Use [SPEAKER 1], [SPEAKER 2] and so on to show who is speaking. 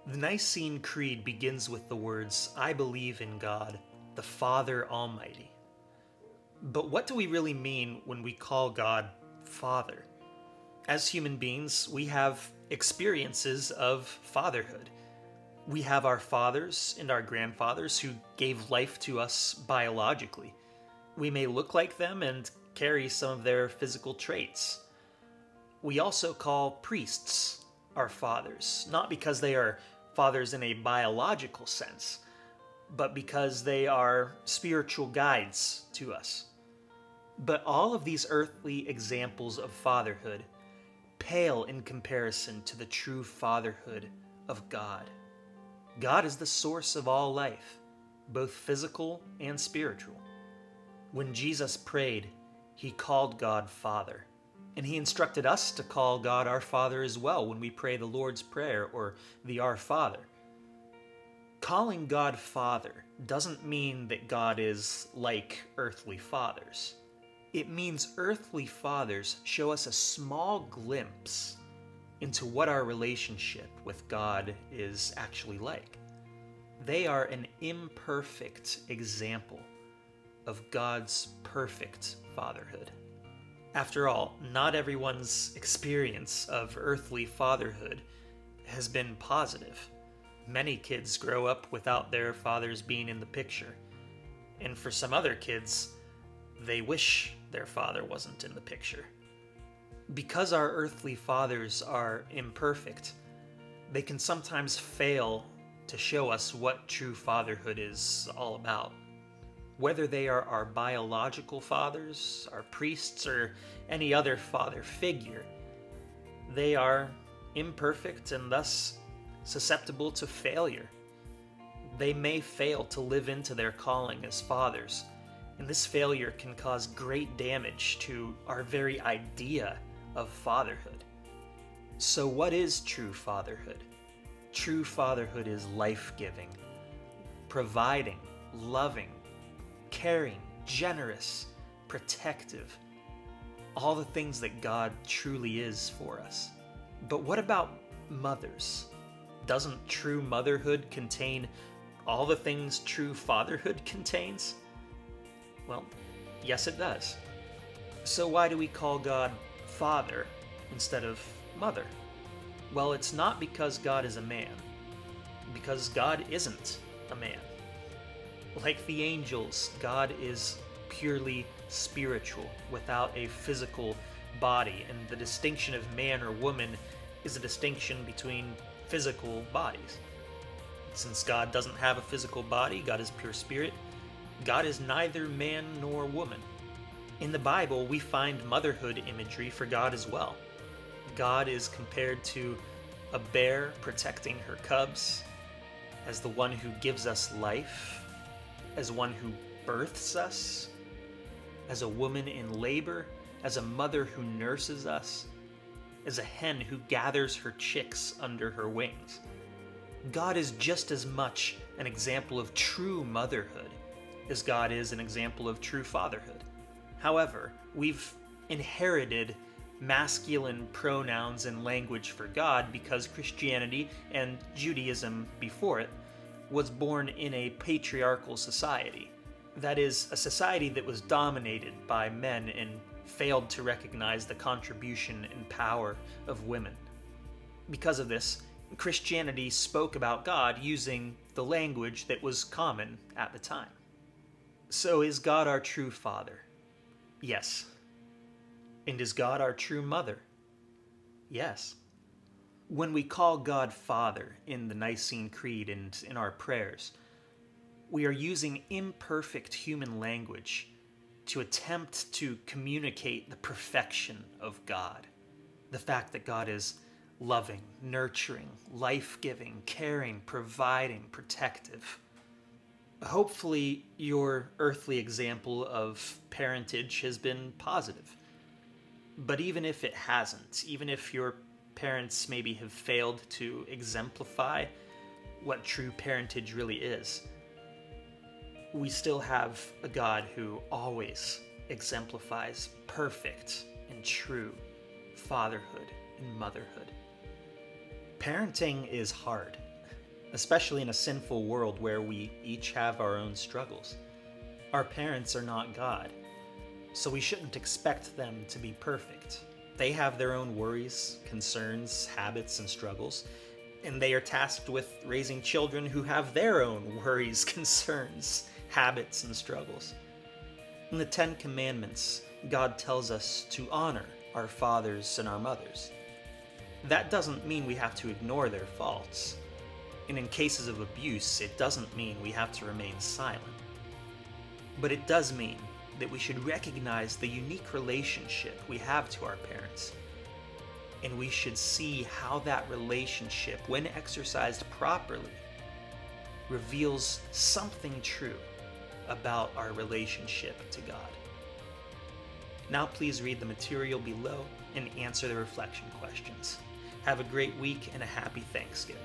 [SPEAKER 1] The Nicene Creed begins with the words, "I believe in God, the Father Almighty." But what do we really mean when we call God Father? As human beings, we have experiences of fatherhood. We have our fathers and our grandfathers who gave life to us biologically. We may look like them and carry some of their physical traits. We also call priests our fathers, not because they are fathers in a biological sense, but because they are spiritual guides to us. But all of these earthly examples of fatherhood pale in comparison to the true fatherhood of God. God is the source of all life, both physical and spiritual. When Jesus prayed, he called God Father, and he instructed us to call God our Father as well when we pray the Lord's Prayer or the Our Father. Calling God Father doesn't mean that God is like earthly fathers. It means earthly fathers show us a small glimpse into what our relationship with God is actually like. They are an imperfect example of God's perfect fatherhood. After all, not everyone's experience of earthly fatherhood has been positive. Many kids grow up without their fathers being in the picture. And for some other kids, they wish their father wasn't in the picture. Because our earthly fathers are imperfect, they can sometimes fail to show us what true fatherhood is all about. Whether they are our biological fathers, our priests, or any other father figure, they are imperfect and thus susceptible to failure. They may fail to live into their calling as fathers, and this failure can cause great damage to our very idea of fatherhood. So what is true fatherhood? True fatherhood is life-giving, providing, loving, caring, generous, protective, all the things that God truly is for us. But what about mothers? Doesn't true motherhood contain all the things true fatherhood contains? Well, yes it does. So why do we call God Father instead of Mother? Well, it's not because God is a man, because God isn't a man. Like the angels, God is purely spiritual, without a physical body, and the distinction of man or woman is a distinction between physical bodies. Since God doesn't have a physical body, God is pure spirit, God is neither man nor woman. In the Bible, we find motherhood imagery for God as well. God is compared to a bear protecting her cubs, as the one who gives us life, as one who births us, as a woman in labor, as a mother who nurses us, as a hen who gathers her chicks under her wings. God is just as much an example of true motherhood as God is an example of true fatherhood. However, we've inherited masculine pronouns and language for God because Christianity and Judaism before it was born in a patriarchal society. That is, a society that was dominated by men and failed to recognize the contribution and power of women. Because of this, Christianity spoke about God using the language that was common at the time. So is God our true Father? Yes. And is God our true Mother? Yes. When we call God Father in the Nicene Creed and in our prayers, we are using imperfect human language to attempt to communicate the perfection of God. The fact that God is loving, nurturing, life-giving, caring, providing, protective. Hopefully, your earthly example of parentage has been positive. But even if it hasn't, even if your parents maybe have failed to exemplify what true parentage really is, we still have a God who always exemplifies perfect and true fatherhood and motherhood. Parenting is hard. especially in a sinful world where we each have our own struggles. Our parents are not God, so we shouldn't expect them to be perfect. They have their own worries, concerns, habits, and struggles, and they are tasked with raising children who have their own worries, concerns, habits, and struggles. In the Ten Commandments, God tells us to honor our fathers and our mothers. That doesn't mean we have to ignore their faults. And in cases of abuse, it doesn't mean we have to remain silent. But it does mean that we should recognize the unique relationship we have to our parents. And we should see how that relationship, when exercised properly, reveals something true about our relationship to God. Now please read the material below and answer the reflection questions. Have a great week and a happy Thanksgiving.